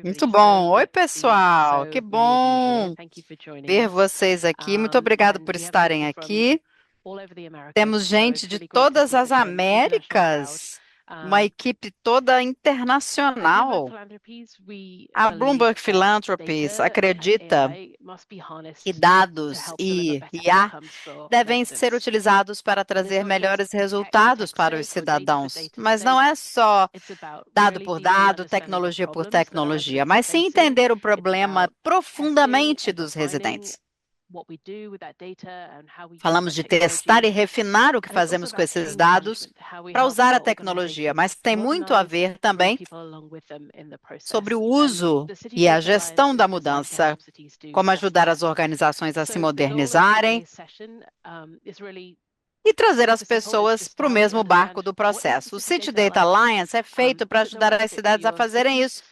Muito bom. Oi, pessoal. Que bom ver vocês aqui. Muito obrigado por estarem aqui. Temos gente de todas as Américas, uma equipe toda internacional. A Bloomberg Philanthropies acredita que dados e IA devem ser utilizados para trazer melhores resultados para os cidadãos, mas não é só dado por dado, tecnologia por tecnologia, mas sim entender o problema profundamente dos residentes. Falamos de testar e refinar o que fazemos com esses dados para usar a tecnologia, mas tem muito a ver também sobre o uso e a gestão da mudança, como ajudar as organizações a se modernizarem e trazer as pessoas para o mesmo barco do processo. O City Data Alliance é feito para ajudar as cidades a fazerem isso,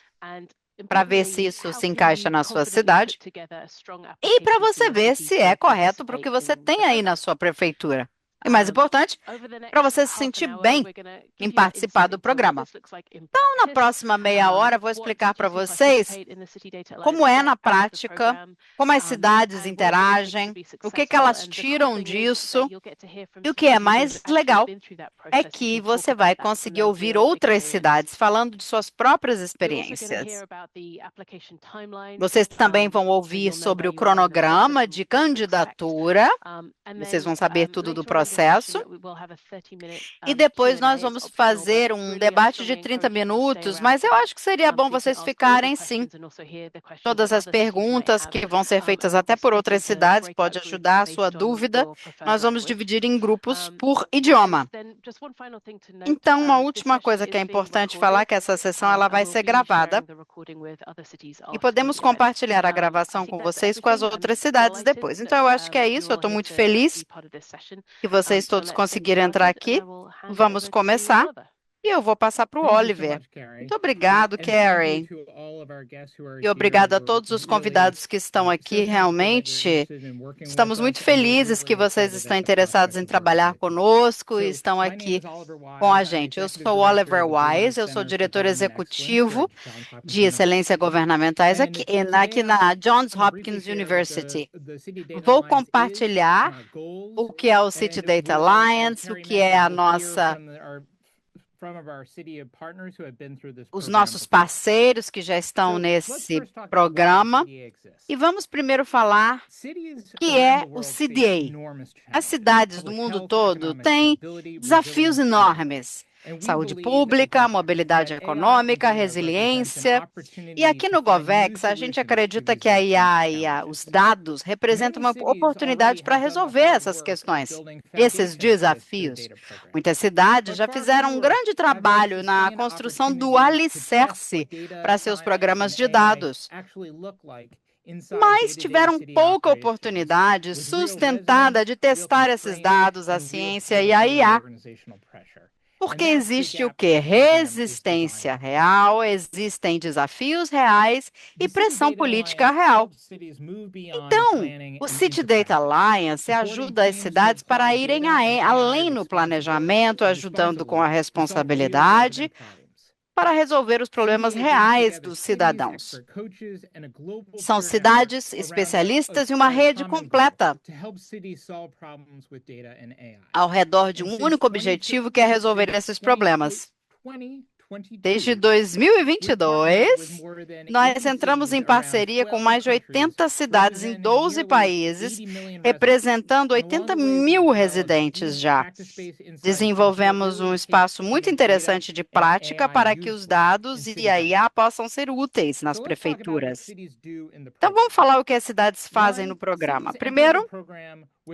para ver se isso se encaixa na sua cidade e para você ver se é correto para o que você tem aí na sua prefeitura. E mais importante, para você se sentir bem em participar do programa. Então, na próxima meia hora, eu vou explicar para vocês como é na prática, como as cidades interagem, o que que elas tiram disso. E o que é mais legal é que você vai conseguir ouvir outras cidades falando de suas próprias experiências. Vocês também vão ouvir sobre o cronograma de candidatura. Vocês vão saber tudo do processo. E depois nós vamos fazer um debate de 30 minutos, mas eu acho que seria bom vocês ficarem, sim. Todas as perguntas que vão ser feitas até por outras cidades pode ajudar a sua dúvida. Nós vamos dividir em grupos por idioma. Então, uma última coisa que é importante falar é que essa sessão ela vai ser gravada e podemos compartilhar a gravação com vocês com as outras cidades depois. Então, eu acho que é isso. Eu estou muito feliz que vocês todos conseguiram entrar aqui. Vamos começar. E eu vou passar para o Oliver. Muito obrigado, Carrie. E obrigado a todos os convidados que estão aqui. Realmente, estamos muito felizes que vocês estão interessados em trabalhar conosco e estão aqui com a gente. Eu sou Oliver Wise, eu sou diretor executivo de excelência governamentais aqui na Johns Hopkins University. Vou compartilhar o que é o City Data Alliance, o que é a nossa os nossos parceiros que já estão nesse programa. E vamos primeiro falar o que é o CDA. As cidades do mundo todo têm desafios enormes. Saúde pública, mobilidade econômica, resiliência. E aqui no GovEx, a gente acredita que a IA e os dados representam uma oportunidade para resolver essas questões, esses desafios. Muitas cidades já fizeram um grande trabalho na construção do alicerce para seus programas de dados, mas tiveram pouca oportunidade sustentada de testar esses dados, a ciência e a IA. Porque existe o quê? Resistência real, existem desafios reais e pressão política real. Então, o City Data Alliance ajuda as cidades para irem além no planejamento, ajudando com a responsabilidade para resolver os problemas reais dos cidadãos. São cidades especialistas e uma rede completa ao redor de um único objetivo, que é resolver esses problemas. Desde 2022, nós entramos em parceria com mais de 80 cidades em 12 países, representando 80 mil residentes já. Desenvolvemos um espaço muito interessante de prática para que os dados e a IA possam ser úteis nas prefeituras. Então, vamos falar o que as cidades fazem no programa. Primeiro,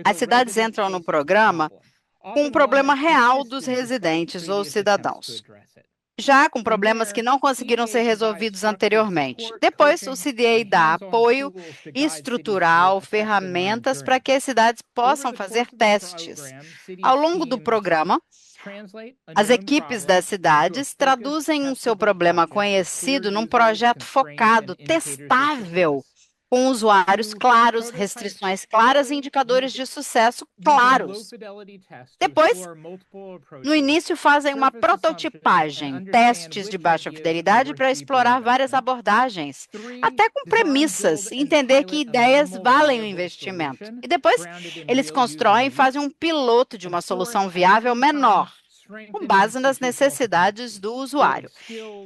as cidades entram no programa com um problema real dos residentes ou cidadãos, já com problemas que não conseguiram ser resolvidos anteriormente. Depois, o CDA dá apoio estrutural, ferramentas para que as cidades possam fazer testes. Ao longo do programa, as equipes das cidades traduzem o seu problema conhecido num projeto focado, testável, com usuários claros, restrições claras e indicadores de sucesso claros. Depois, no início, fazem uma prototipagem, testes de baixa fidelidade para explorar várias abordagens, até com premissas, entender que ideias valem o investimento. E depois, eles constroem e fazem um piloto de uma solução viável menor, com base nas necessidades do usuário.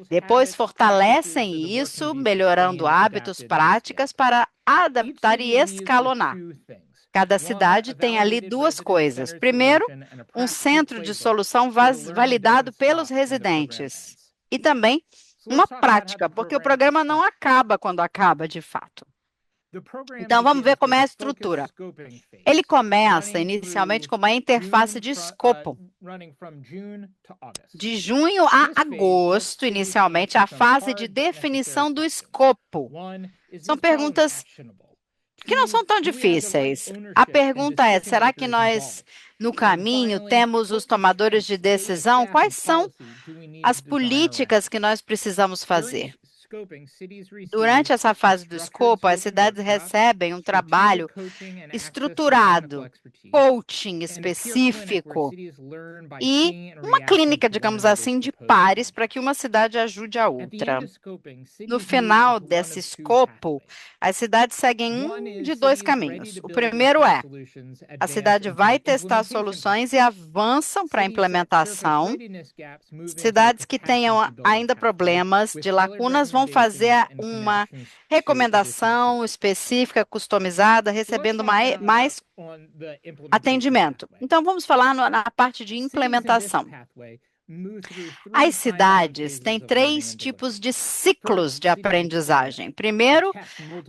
Depois, fortalecem isso, melhorando hábitos, práticas para adaptar e escalonar. Cada cidade tem ali duas coisas. Primeiro, um centro de solução validado pelos residentes. E também uma prática, porque o programa não acaba quando acaba de fato. Então, vamos ver como é a estrutura. Ele começa inicialmente com uma interface de escopo. De junho a agosto, inicialmente, a fase de definição do escopo. São perguntas que não são tão difíceis. A pergunta é, será que nós, no caminho, temos os tomadores de decisão? Quais são as políticas que nós precisamos fazer? Durante essa fase do escopo, as cidades recebem um trabalho estruturado, coaching específico e uma clínica, digamos assim, de pares para que uma cidade ajude a outra. No final desse escopo, as cidades seguem um de dois caminhos. O primeiro é, a cidade vai testar soluções e avançam para a implementação. Cidades que tenham ainda problemas de lacunas vão fazer uma recomendação específica, customizada, recebendo mais atendimento. Então, vamos falar na parte de implementação. As cidades têm 3 tipos de ciclos de aprendizagem. Primeiro,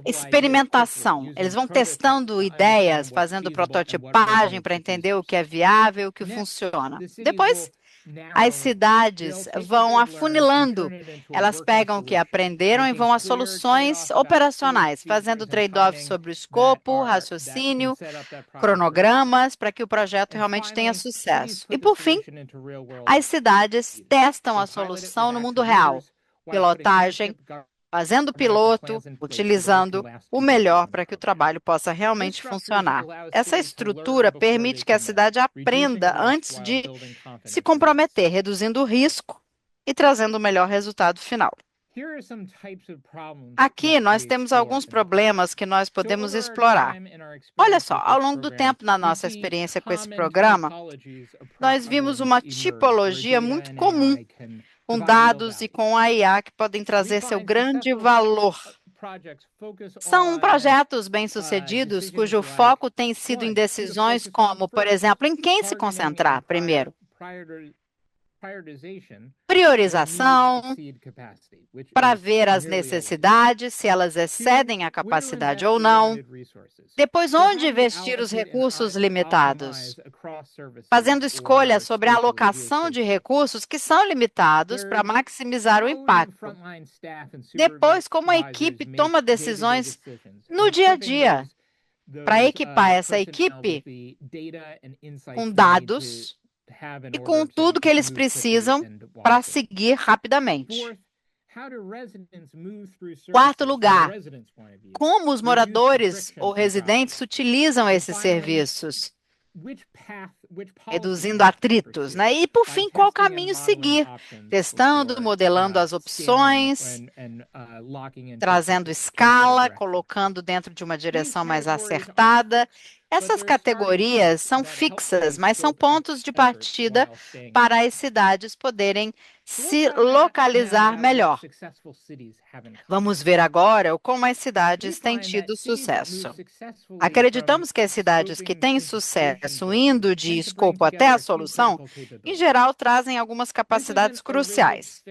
experimentação. Eles vão testando ideias, fazendo prototipagem para entender o que é viável, o que funciona. Depois, as cidades vão afunilando. Elas pegam o que aprenderam e vão às soluções operacionais, fazendo trade-off sobre o escopo, raciocínio, cronogramas, para que o projeto realmente tenha sucesso. E, por fim, as cidades testam a solução no mundo real. Pilotagem, fazendo piloto, utilizando o melhor para que o trabalho possa realmente funcionar. Essa estrutura permite que a cidade aprenda antes de se comprometer, reduzindo o risco e trazendo o melhor resultado final. Aqui nós temos alguns problemas que nós podemos explorar. Olha só, ao longo do tempo na nossa experiência com esse programa, nós vimos uma tipologia muito comum com dados e com a IA que podem trazer seu grande valor. São projetos bem-sucedidos cujo foco tem sido em decisões como, por exemplo, em quem se concentrar primeiro. Priorização, para ver as necessidades, se elas excedem a capacidade ou não. Depois, onde investir os recursos limitados? Fazendo escolha sobre a alocação de recursos que são limitados para maximizar o impacto. Depois, como a equipe toma decisões no dia a dia, para equipar essa equipe com dados e com tudo que eles precisam para seguir rapidamente. Quarto lugar, como os moradores ou residentes utilizam esses serviços, reduzindo atritos, né? E, por fim, qual caminho seguir? Testando, modelando as opções, trazendo escala, colocando dentro de uma direção mais acertada. Essas categorias são fixas, mas são pontos de partida para as cidades poderem se localizar melhor. Vamos ver agora como as cidades têm tido sucesso. Acreditamos que as cidades que têm sucesso indo de escopo até a solução, em geral, trazem algumas capacidades cruciais.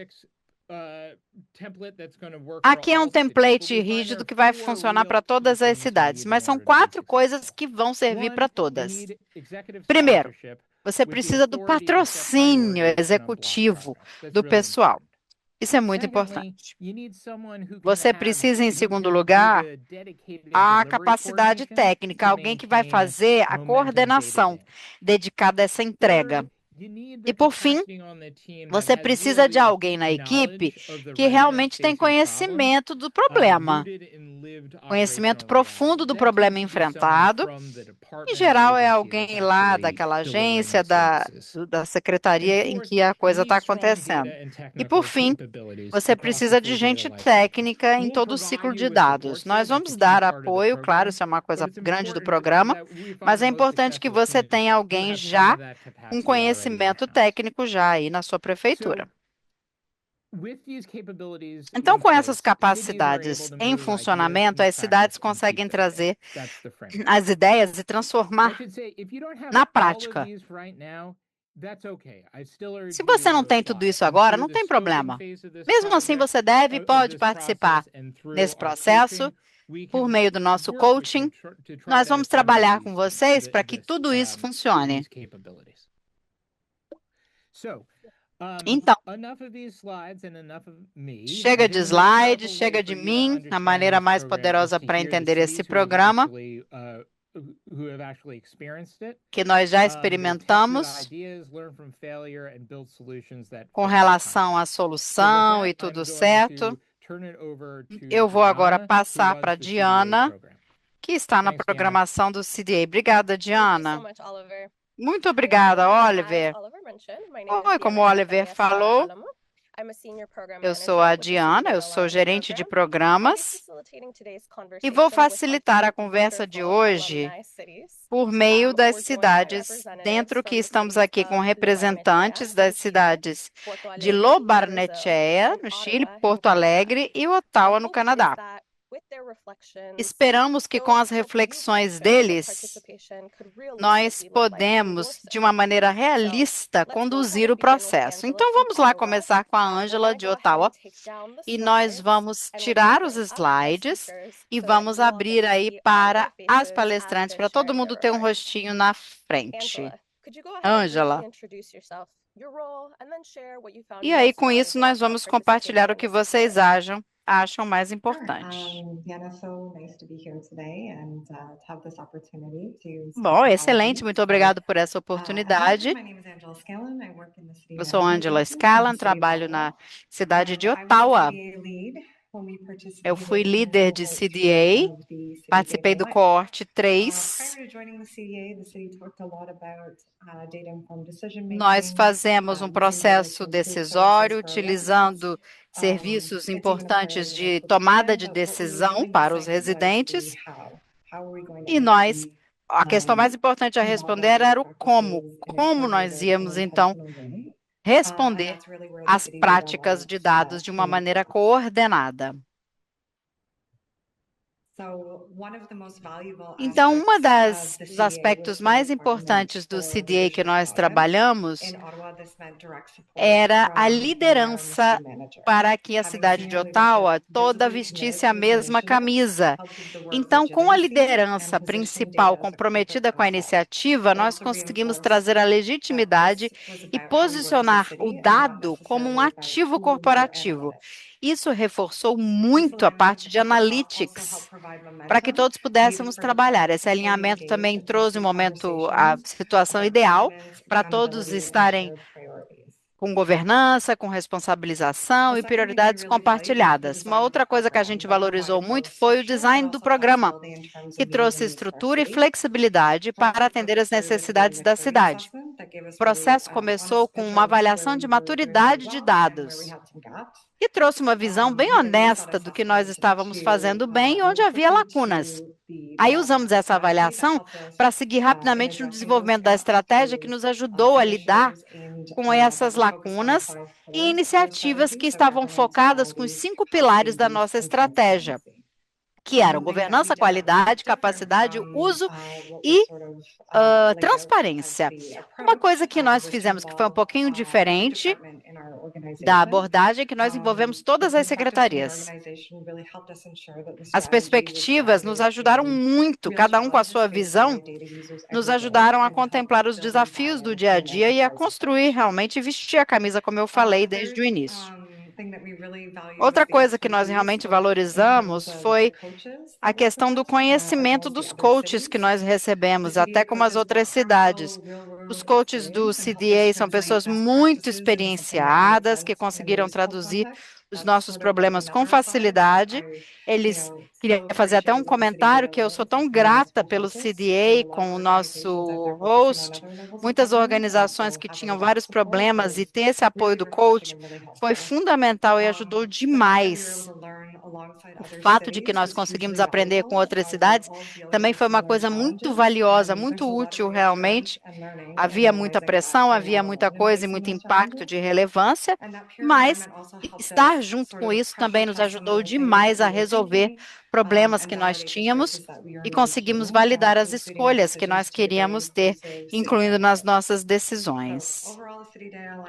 Aqui é um template rígido que vai funcionar para todas as cidades, mas são 4 coisas que vão servir para todas. Primeiro, você precisa do patrocínio executivo do pessoal. Isso é muito importante. Você precisa, em segundo lugar, a capacidade técnica, alguém que vai fazer a coordenação dedicada a essa entrega. E, por fim, você precisa de alguém na equipe que realmente tem conhecimento do problema conhecimento profundo do problema enfrentado. Em geral, é alguém lá daquela agência, da secretaria em que a coisa está acontecendo. E, por fim, você precisa de gente técnica em todo o ciclo de dados. Nós vamos dar apoio, claro, isso é uma coisa grande do programa, mas é importante que você tenha alguém já com conhecimento técnico já aí na sua prefeitura. Então, com essas capacidades em funcionamento, as cidades conseguem trazer as ideias e transformar na prática. Se você não tem tudo isso agora, não tem problema. Mesmo assim, você deve e pode participar nesse processo por meio do nosso coaching. Nós vamos trabalhar com vocês para que tudo isso funcione. Então, chega de slides, chega de mim, a maneira mais poderosa para entender esse programa, que nós já experimentamos com relação à solução e tudo certo. Eu vou agora passar para a Diana, que está na programação do CDA. Obrigada, Diana. Muito obrigada, Oliver. Oi, como o Oliver falou, eu sou a Diana, eu sou gerente de programas e vou facilitar a conversa de hoje por meio das cidades, dentro que estamos aqui com representantes das cidades de Lo-Barnechea, no Chile, Porto Alegre e Ottawa, no Canadá. Esperamos que com as reflexões deles, nós podemos, de uma maneira realista, conduzir o processo. Então, vamos lá começar com a Ângela de Ottawa e nós vamos tirar os slides e vamos abrir aí para as palestrantes, para todo mundo ter um rostinho na frente. Ângela. E aí, com isso, nós vamos compartilhar o que vocês acham mais importante. Bom, excelente, muito obrigado por essa oportunidade. Eu sou Angela Scallan, trabalho na cidade de Ottawa. Eu fui líder de CDA, participei do coorte 3. Nós fazemos um processo decisório utilizando serviços importantes de tomada de decisão para os residentes. E a questão mais importante a responder era o como. Como nós íamos, então, responder às práticas de dados de uma maneira coordenada. Então, dos aspectos mais importantes do CDA que nós trabalhamos era a liderança para que a cidade de Ottawa toda vestisse a mesma camisa. Então, com a liderança principal comprometida com a iniciativa, nós conseguimos trazer a legitimidade e posicionar o dado como um ativo corporativo. Isso reforçou muito a parte de analytics, para que todos pudéssemos trabalhar. Esse alinhamento também trouxe a situação ideal para todos estarem com governança, com responsabilização e prioridades compartilhadas. Uma outra coisa que a gente valorizou muito foi o design do programa, que trouxe estrutura e flexibilidade para atender as necessidades da cidade. O processo começou com uma avaliação de maturidade de dados, que trouxe uma visão bem honesta do que nós estávamos fazendo bem e onde havia lacunas. Aí usamos essa avaliação para seguir rapidamente no desenvolvimento da estratégia que nos ajudou a lidar com essas lacunas e iniciativas que estavam focadas com os 5 pilares da nossa estratégia, que eram governança, qualidade, capacidade, uso e transparência. Uma coisa que nós fizemos que foi um pouquinho diferente da abordagem, que nós envolvemos todas as secretarias. As perspectivas nos ajudaram muito, cada um com a sua visão, nos ajudaram a contemplar os desafios do dia a dia e a construir realmente e vestir a camisa, como eu falei desde o início. Outra coisa que nós realmente valorizamos foi a questão do conhecimento dos coaches que nós recebemos, até como as outras cidades. Os coaches do CDA são pessoas muito experienciadas, que conseguiram traduzir os nossos problemas com facilidade. Eles queriam fazer até um comentário que eu sou tão grata pelo CDA com o nosso host. Muitas organizações que tinham vários problemas e ter esse apoio do coach foi fundamental e ajudou demais. O fato de que nós conseguimos aprender com outras cidades também foi uma coisa muito valiosa, muito útil realmente. Havia muita pressão, havia muita coisa e muito impacto de relevância, mas estar junto com isso também nos ajudou demais a resolver problemas que nós tínhamos e conseguimos validar as escolhas que nós queríamos ter, incluindo nas nossas decisões.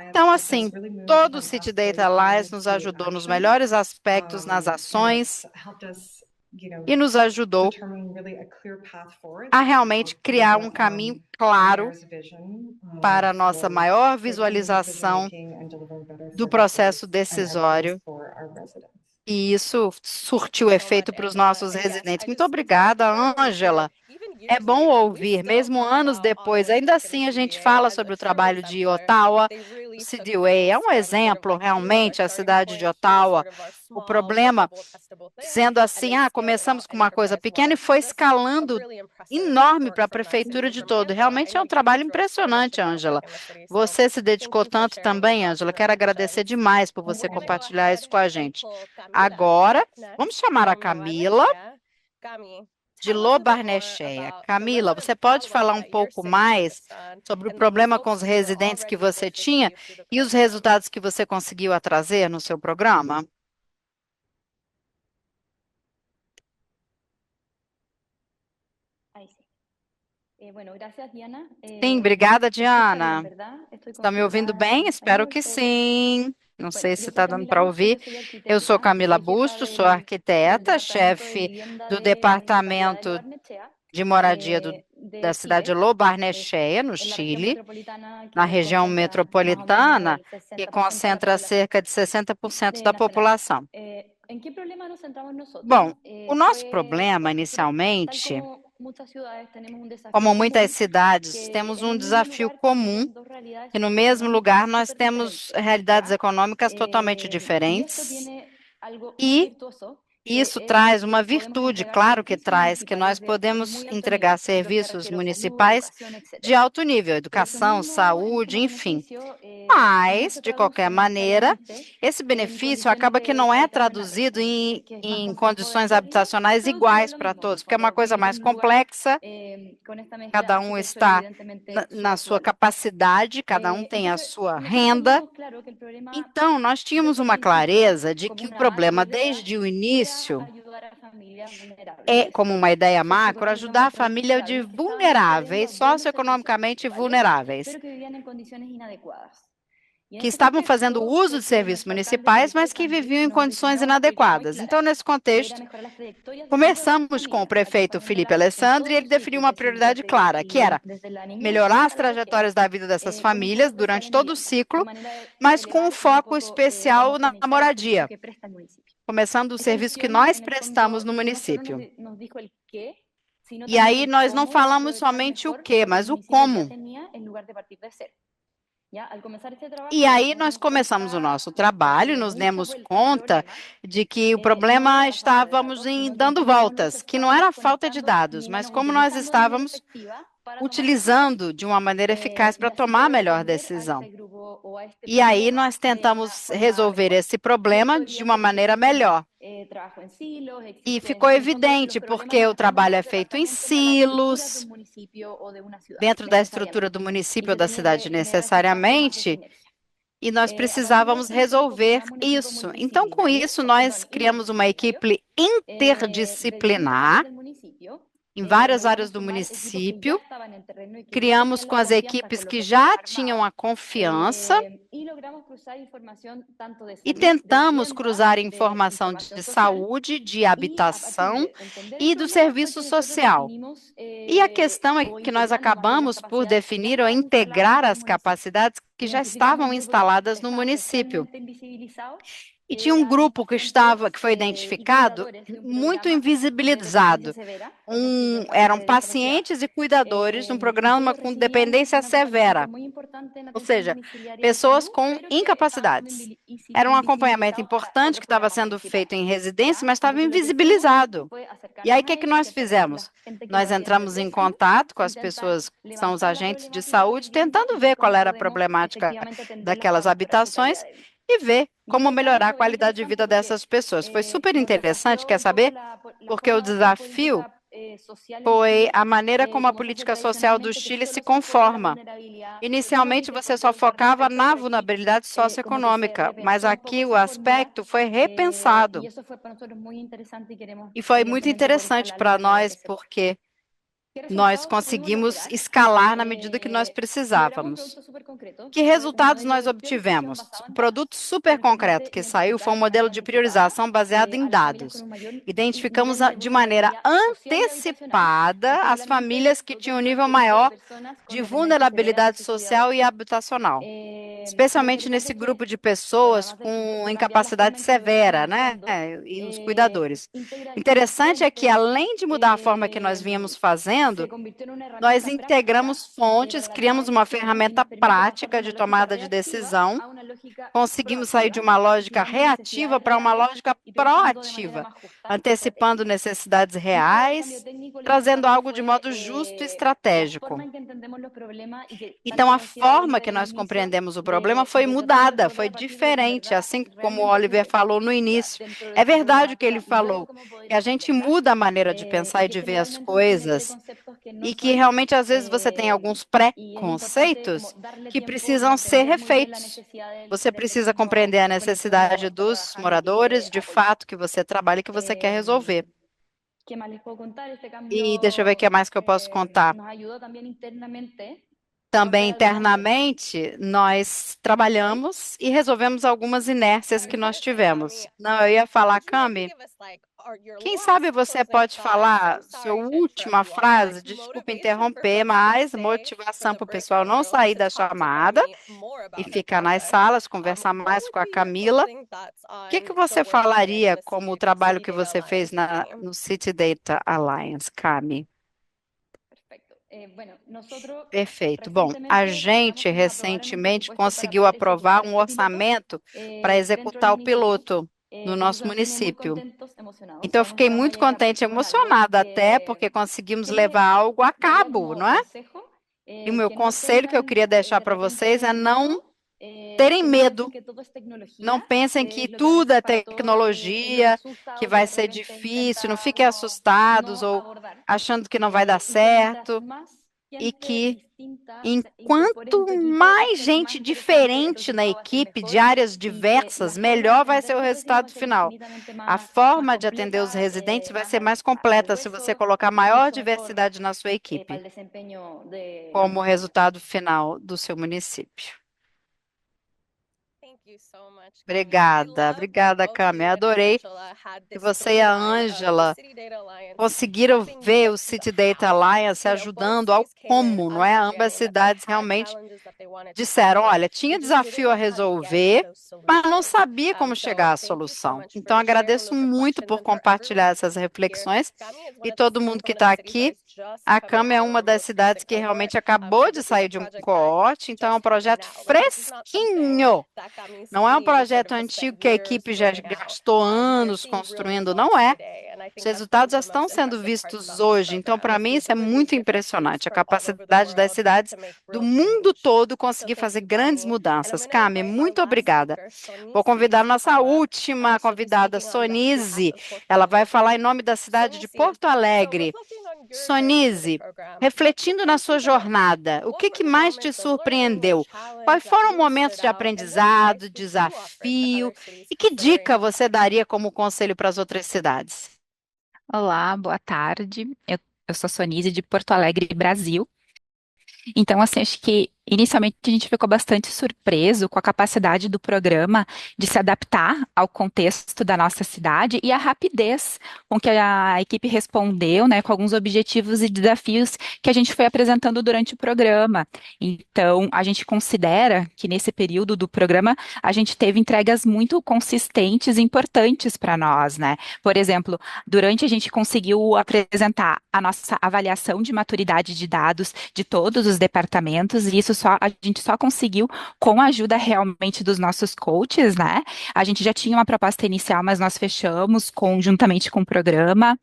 Então, assim, todo o City Data Alliance nos ajudou nos melhores aspectos, nas ações, e nos ajudou a realmente criar um caminho claro para a nossa maior visualização do processo decisório. E isso surtiu efeito para os nossos residentes. Muito obrigada, Ângela. É bom ouvir, mesmo anos depois. Ainda assim, a gente fala sobre o trabalho de Ottawa, o CDWay. É um exemplo, realmente, a cidade de Ottawa. O problema, sendo assim, começamos com uma coisa pequena e foi escalando enorme para a prefeitura de todo. Realmente é um trabalho impressionante, Ângela. Você se dedicou tanto também, Ângela. Quero agradecer demais por você compartilhar isso com a gente. Agora, vamos chamar a Camila de Lobarnecheia. Camila, você pode falar um pouco mais sobre o problema com os residentes que você tinha e os resultados que você conseguiu a trazer no seu programa? Ahí sí. Bueno, gracias, Diana. Sim, obrigada, ¿Me escucha bien, Diana. verdad? Estoy Está me ouvindo configurada bem? en Espero español, que ¿todo bien? sim. Não Bueno, sei se yo soy está dando Camila para Busto, yo ouvir. soy Eu sou arquitecta, Camila soy jefa Busto, sou del arquiteta, Departamento de chefe Vivienda do de la Municipalidad de Departamento Loarnechea, de Moradia de da cidade de Chile, Lobarnechea, no en la región Chile, metropolitana na que região concentra más o menos metropolitana, el que 60% de la concentra población cerca de 60% da nacional. população. ¿En qué problema nos centramos nosotros? Bom, o nosso Fue, problema, bueno, nosotros, tal inicialmente, como muchas ciudades, tenemos un como desafío muitas común, cidades, que temos en um un mismo desafio lugar comum, conviven dos realidades e no mesmo económicas lugar nós súper temos diferentes, realidades ¿ya? econômicas totalmente Y esto diferentes, tiene algo muy e virtuoso, que isso es traz uma que podemos virtude, entregar claro que servicios traz, que nós municipales de podemos muy alto entregar nivel, en lo que me serviços refiero, salud, municipais educación, de etcétera. alto nível, Eso educação, mismo saúde, como enfim. beneficio no Mas, se de qualquer traduce maneira, necesariamente esse en benefício condiciones acaba que de não é calidad en la traduzido región, que es más em complejo de condições hacerlo, habitacionais traducido en iguais lo para mismo, en el todos, porque é uma fondo, coisa vivir mais en un lugar complexa, con esta mezcla cada um arquitectura y está evidentemente na súper sua plural. capacidade, cada um tem a Entonces, sua nosotros renda. teníamos claro que el problema Então, nós tínhamos desde el uma principio, clareza de como que o una problema, macro idea, desde o era início, ayudar a familias é, vulnerables, como uma ideia macro, ajudar a socioeconómicamente família de vulnerables, que estaban accediendo vulneráveis, a buenos servicios socioeconomicamente municipales, vulneráveis, pero que vivían en condiciones inadecuadas. Y en que este estavam fazendo contexto uso de es que serviços nuestro alcalde municipais, Felipe mas que Alessandri viviam em nos condições diseñó una política muy inadequadas. Então, clara, nesse que era contexto, mejorar las trayectorias de vida de las começamos com o familias, prefeito Felipe acompañándolas en Alessandri e todos ele los definiu ciclos, uma desde, prioridade clara, que era desde la niñez melhorar as a la vejez, trajetórias da vida dessas con un foco famílias especial durante en todo o vivienda, de ciclo, manera de mas com um elevar un foco poco la especial na homogeneidad del servicio moradia, que presta el municipio. começando o Esa serviço que visión, nós en el prestamos fondo, no no solo município. nos dijo el qué, sino E también aí el nós não cómo falamos aprovechar somente o mejor que, lo que el mas o municipio ya como. tenía en lugar de partir de cero. ¿Ya? Al comenzar este E trabajo aí nos nós dimos começamos o cuenta nosso de trabalho e que nos muchas demos veces el conta problema de que o no era problema la falta de estávamos datos, em sino que en dando realidad no nos voltas, que não era estábamos a falta de conectando dados, ni mas éramos como nós utilizando de manera estávamos efectiva para tomar decisiones. utilizando de uma maneira eficaz Y para así tomar a poder melhor atender a decisão. este grupo o a este E aí problema nós de una tentamos forma resolver adecuada. esse Y problema esto de uma evidentemente maneira existe melhor. trabajo en silos, E existen ficou en el fondo los evidente, problemas porque no o están trabalho é dentro del feito em departamento ni en la estructura de un silos, municipio o de una ciudad dentro da estrutura necesariamente. do Y município ou se da tiene cidade que generar este espacio más de necessariamente, sinergia. e nós A partir de precisávamos aquí nosotros resolver conformamos un equipo isso. Então, com multidisciplinario, isso, nós criamos uma interdisciplinario, equipe de distintas áreas interdisciplinar del municipio. em várias áreas Logramos do sumar equipos que ya município. estaban en terreno y que ya Criamos tenían com la as confianza equipes con lo que que se já había tinham armado a confiança y logramos cruzar información tanto de e salud, de tentamos vivienda, cruzar de informação información de social saúde, de y a partir habitação de entender el e do problema fue serviço que nosotros social. definimos E a questão é o que nós integrando más de las acabamos por capacidades que ya definir ou estaban instaladas integrar en el as municipio. capacidades que já Identificamos estavam un grupo que instaladas no estaba município. especialmente invisibilizado E tinha um grupo que foi identificado, muito invisibilizado. Eram pacientes e cuidadores num programa com dependência severa, ou seja, pessoas com incapacidades. Era um acompanhamento importante que estava sendo feito em residência, mas estava invisibilizado. E aí, o que que nós fizemos? Nós entramos em contato com as pessoas que são os agentes de saúde, tentando ver qual era a problemática daquelas habitações e ver como melhorar a qualidade de vida dessas pessoas. Foi super interessante, quer saber? Porque o desafio foi a maneira como a política social do Chile se conforma. Inicialmente, você só focava na vulnerabilidade socioeconômica, mas aqui o aspecto foi repensado. E foi muito interessante para nós, porque nós conseguimos escalar na medida que nós precisávamos. Que resultados nós obtivemos? Um produto super concreto que saiu foi um modelo de priorização baseado em dados. Identificamos de maneira antecipada as famílias que tinham um nível maior de vulnerabilidade social e habitacional, especialmente nesse grupo de pessoas com incapacidade severa, né? E os cuidadores. Interessante é que, além de mudar a forma que nós vínhamos fazendo, nós integramos fontes, criamos uma ferramenta prática de tomada de decisão, conseguimos sair de uma lógica reativa para uma lógica proativa, antecipando necessidades reais, trazendo algo de modo justo e estratégico. Então, a forma que nós compreendemos o problema foi mudada, foi diferente, assim como o Oliver falou no início. É verdade o que ele falou, que a gente muda a maneira de pensar e de ver as coisas, e que realmente, às vezes, você tem alguns preconceitos que precisam ser refeitos. Você precisa compreender a necessidade dos moradores, de fato, que você trabalha e que você quer resolver. E deixa eu ver o que mais que eu posso contar. Também internamente, nós trabalhamos e resolvemos algumas inércias que nós tivemos. Não, eu ia falar, Cami, quem sabe você pode falar sua última frase, desculpa interromper, mas motivação para o pessoal não sair da chamada e ficar nas salas, conversar mais com a Camila. O que que você falaria como o trabalho que você fez no City Data Alliance, Cami? Perfeito. Bom, a gente recentemente conseguiu aprovar um orçamento para executar o piloto no nosso município. Então, eu fiquei muito contente, emocionada até, porque conseguimos levar algo a cabo, não é? E o meu conselho que eu queria deixar para vocês é não terem medo. Não pensem que tudo é tecnologia, que vai ser difícil, não fiquem assustados ou achando que não vai dar certo. E que enquanto mais gente diferente na equipe, de áreas diversas, melhor vai ser o resultado final. A forma de atender os residentes vai ser mais completa se você colocar maior diversidade na sua equipe, como resultado final do seu município. Obrigada, obrigada, Cami. Adorei que você e a Ângela conseguiram ver o City Data Alliance ajudando ao como, não é? Ambas cidades realmente disseram, olha, tinha desafio a resolver, mas não sabia como chegar à solução. Então, agradeço muito por compartilhar essas reflexões e todo mundo que está aqui. A Cama é uma das cidades que realmente acabou de sair de um coorte, então é um projeto fresquinho. Não é um projeto antigo que a equipe já gastou anos construindo, não é. Os resultados já estão sendo vistos hoje, então, para mim, isso é muito impressionante, a capacidade das cidades do mundo todo conseguir fazer grandes mudanças. Cami, muito obrigada. Vou convidar a nossa última convidada, Sonise. Ela vai falar em nome da cidade de Porto Alegre. Sonise, refletindo na sua jornada, o que mais te surpreendeu? Quais foram momentos de aprendizado, desafio? E que dica você daria como conselho para as outras cidades? Olá, boa tarde. Eu sou Sonise de Porto Alegre, Brasil. Então, assim, acho que Inicialmente, a gente ficou bastante surpreso com a capacidade do programa de se adaptar ao contexto da nossa cidade e a rapidez com que a equipe respondeu, né, com alguns objetivos e desafios que a gente foi apresentando durante o programa. Então, a gente considera que nesse período do programa a gente teve entregas muito consistentes e importantes para nós, né? Por exemplo, durante a gente conseguiu apresentar a nossa avaliação de maturidade de dados de todos os departamentos, e isso a gente só conseguiu com a ajuda realmente dos nossos coaches, né? A gente já tinha uma proposta inicial, mas nós fechamos conjuntamente com o programa.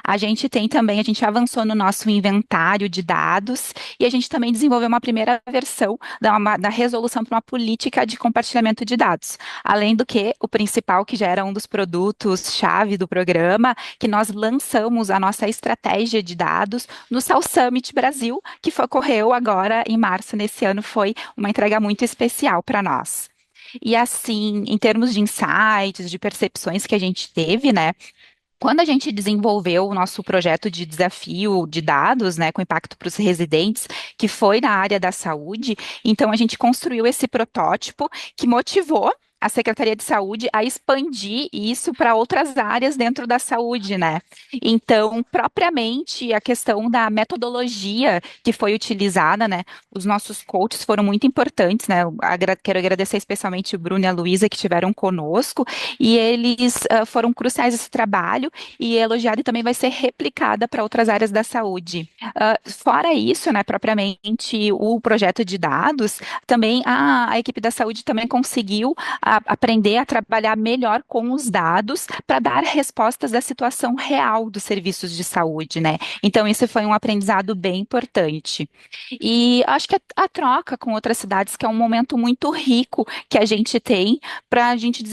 A gente tem também, a gente avançou no nosso inventário de dados e a gente também desenvolveu uma primeira versão da resolução para uma política de compartilhamento de dados. Além do que, o principal, que já era um dos produtos-chave do programa, que nós lançamos a nossa estratégia de dados no South Summit Brasil, que ocorreu agora em março nesse ano, foi uma entrega muito especial para nós. E assim, em termos de insights, de percepções que a gente teve, né? Quando a gente desenvolveu o nosso projeto de desafio de dados, né, com impacto para os residentes, que foi na área da saúde, então a gente construiu esse protótipo que motivou a Secretaria de Saúde a expandir isso para outras áreas dentro da saúde, né? Então, propriamente a questão da metodologia que foi utilizada, né? Os nossos coaches foram muito importantes, né? Quero agradecer especialmente o Bruno e a Luísa que estiveram conosco, e eles foram cruciais nesse trabalho e elogiada e também vai ser replicada para outras áreas da saúde. Fora isso, né, propriamente o projeto de dados, também a equipe da saúde também conseguiu aprender a trabalhar melhor com os dados para dar respostas da situação real dos serviços de saúde, né? Então, isso foi um aprendizado bem importante. E acho que a troca com outras cidades, que é um momento muito rico que a gente tem para a gente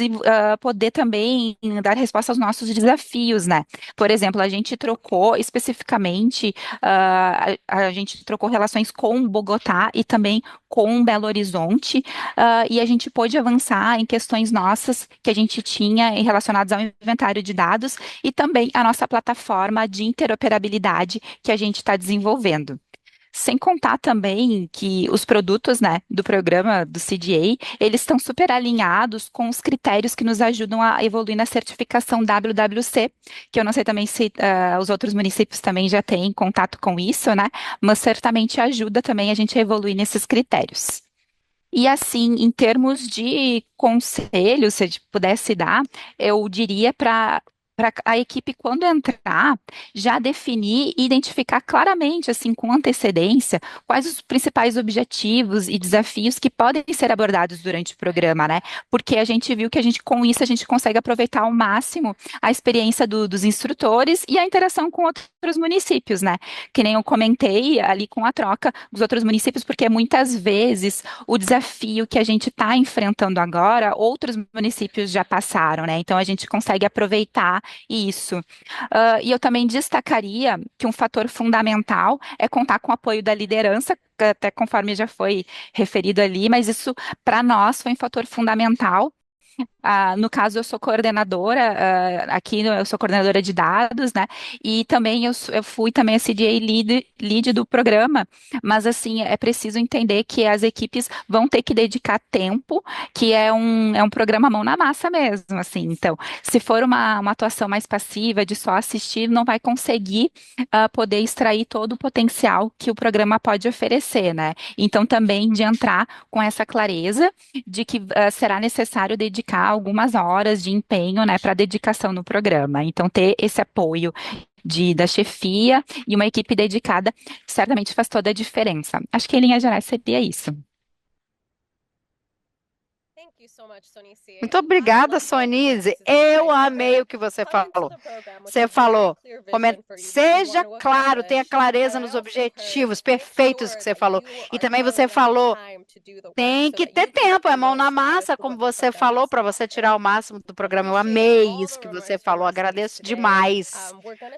poder também dar resposta aos nossos desafios, né? Por exemplo, a gente trocou especificamente, a gente trocou relações com Bogotá e também com Belo Horizonte, e a gente pôde avançar em questões nossas que a gente tinha relacionadas ao inventário de dados e também a nossa plataforma de interoperabilidade que a gente está desenvolvendo. Sem contar também que os produtos, né, do programa do CDA, eles estão super alinhados com os critérios que nos ajudam a evoluir na certificação WWC, que eu não sei também se os outros municípios também já têm contato com isso, né, mas certamente ajuda também a gente a evoluir nesses critérios. E assim, em termos de conselhos, se a gente pudesse dar, eu diria para a equipe, quando entrar, já definir e identificar claramente, assim, com antecedência, quais os principais objetivos e desafios que podem ser abordados durante o programa, né? Porque a gente viu que com isso, a gente consegue aproveitar ao máximo a experiência dos instrutores e a interação com outros municípios, né? Que nem eu comentei ali com a troca dos outros municípios, porque muitas vezes o desafio que a gente está enfrentando agora, outros municípios já passaram, né? Então a gente consegue aproveitar isso. E eu também destacaria que um fator fundamental é contar com o apoio da liderança, até conforme já foi referido ali, mas isso para nós foi um fator fundamental. No caso, eu sou coordenadora, eu sou coordenadora de dados, né? E também eu fui também a CDA lead do programa, mas assim, é preciso entender que as equipes vão ter que dedicar tempo, que é um programa mão na massa mesmo, assim. Então, se for uma atuação mais passiva, de só assistir, não vai conseguir poder extrair todo o potencial que o programa pode oferecer, né? Então, também de entrar com essa clareza de que será necessário dedicar algumas horas de empenho, né, para dedicação no programa. Então, ter esse apoio da chefia e uma equipe dedicada certamente faz toda a diferença. Acho que em linhas gerais seria isso. Muito obrigada, Sonise. Eu amei o que você falou. Você falou, seja claro, tenha clareza nos objetivos perfeitos que você falou. E também você falou, tem que ter tempo, é mão na massa, como você falou, para você tirar o máximo do programa. Eu amei isso que você falou, agradeço demais.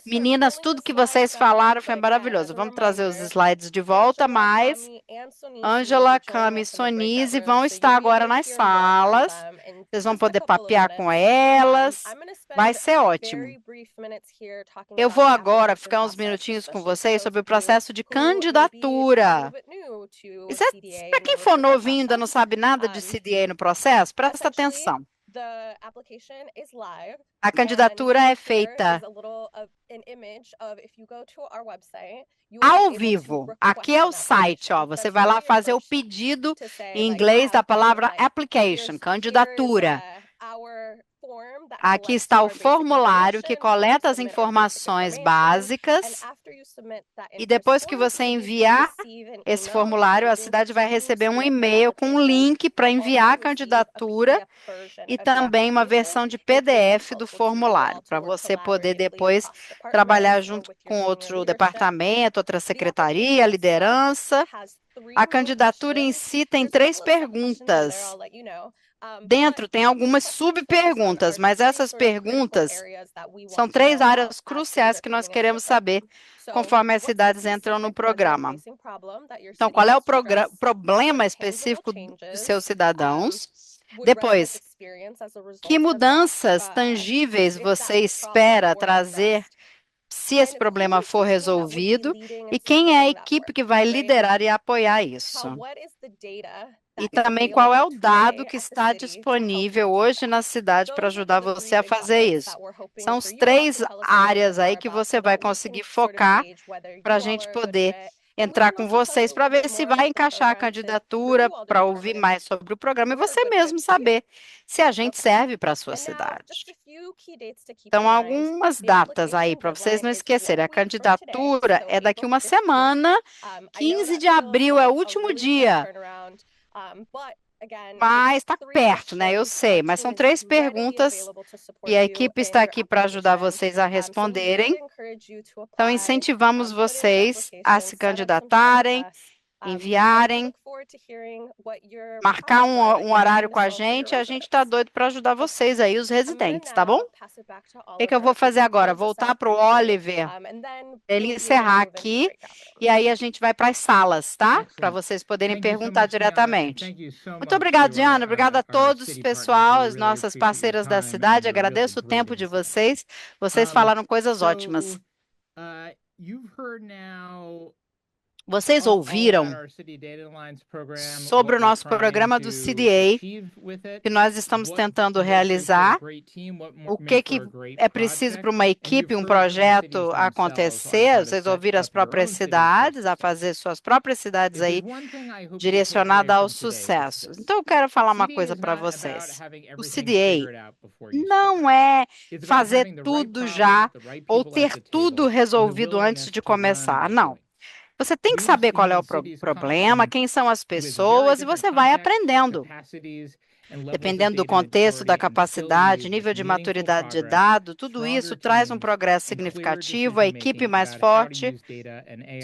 Meninas, tudo que vocês falaram foi maravilhoso. Vamos trazer os slides de volta, mas Ângela, Cami e Sonise vão estar agora nas salas. Vocês vão poder papear com elas. Vai ser ótimo. Eu vou agora ficar uns minutinhos com vocês sobre o processo de candidatura. E para quem for novinho e ainda não sabe nada de CDA no processo, presta atenção. A candidatura é feita ao vivo. Aqui é o site, ó. Você vai lá fazer o pedido em inglês da palavra application, candidatura. Aqui está o formulário que coleta as informações básicas e depois que você enviar esse formulário, a cidade vai receber um e-mail com um link para enviar a candidatura e também uma versão de PDF do formulário, para você poder depois trabalhar junto com outro departamento, outra secretaria, liderança. A candidatura em si tem 3 perguntas. Dentro tem algumas subperguntas, mas essas perguntas são 3 áreas cruciais que nós queremos saber conforme as cidades entram no programa. Então, qual é o problema específico dos seus cidadãos? Depois, que mudanças tangíveis você espera trazer se esse problema for resolvido? E quem é a equipe que vai liderar e apoiar isso? E também qual é o dado que está disponível hoje na cidade para ajudar você a fazer isso? São os 3 áreas aí que você vai conseguir focar para a gente poder entrar com vocês para ver se vai encaixar a candidatura, para ouvir mais sobre o programa e você mesmo saber se a gente serve para a sua cidade. Então, algumas datas aí para vocês não esquecerem. A candidatura é daqui uma semana, 15 de abril é o último dia. Mas está perto, né? Eu sei, mas são 3 perguntas e a equipe está aqui para ajudar vocês a responderem. Então, incentivamos vocês a se candidatarem, enviarem, marcar um horário com a gente está doido para ajudar vocês aí, os residentes, tá bom? O que eu vou fazer agora? Voltar para o Oliver, ele encerrar aqui, e aí a gente vai para as salas, tá? Para vocês poderem perguntar diretamente. Muito obrigada, Diana. Obrigada a todos, pessoal, as nossas parceiras da cidade. Agradeço o tempo de vocês. Vocês falaram coisas ótimas. Vocês ouviram sobre o nosso programa do CDA, que nós estamos tentando realizar, o que é preciso para uma equipe, um projeto acontecer. Vocês ouviram as próprias cidades, a fazer suas próprias cidades aí, direcionada ao sucesso. Então, eu quero falar uma coisa para vocês. O CDA não é fazer tudo já ou ter tudo resolvido antes de começar, não. Você tem que saber qual é o problema, quem são as pessoas, e você vai aprendendo. Dependendo do contexto, da capacidade, nível de maturidade de dado, tudo isso traz um progresso significativo, a equipe mais forte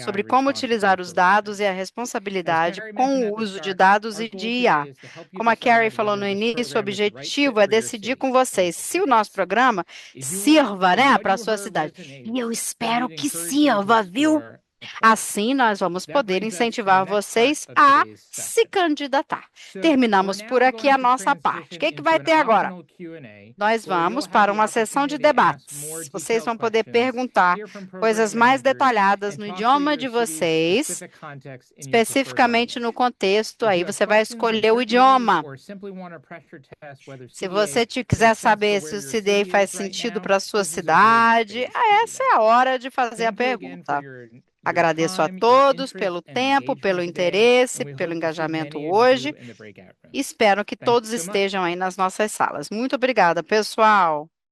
sobre como utilizar os dados e a responsabilidade com o uso de dados e de IA. Como a Carrie falou no início, o objetivo é decidir com vocês se o nosso programa sirva, né, para a sua cidade. E eu espero que sirva, viu? Assim, nós vamos poder incentivar vocês a se candidatar. Terminamos por aqui a nossa parte. O que vai ter agora? Nós vamos para uma sessão de debates. Vocês vão poder perguntar coisas mais detalhadas no idioma de vocês, especificamente no contexto. Aí você vai escolher o idioma. Se você quiser saber se o CDA faz sentido para a sua cidade, essa é a hora de fazer a pergunta. Agradeço a todos pelo tempo, pelo interesse, pelo engajamento hoje. Espero que todos estejam aí nas nossas salas. Muito obrigada, pessoal.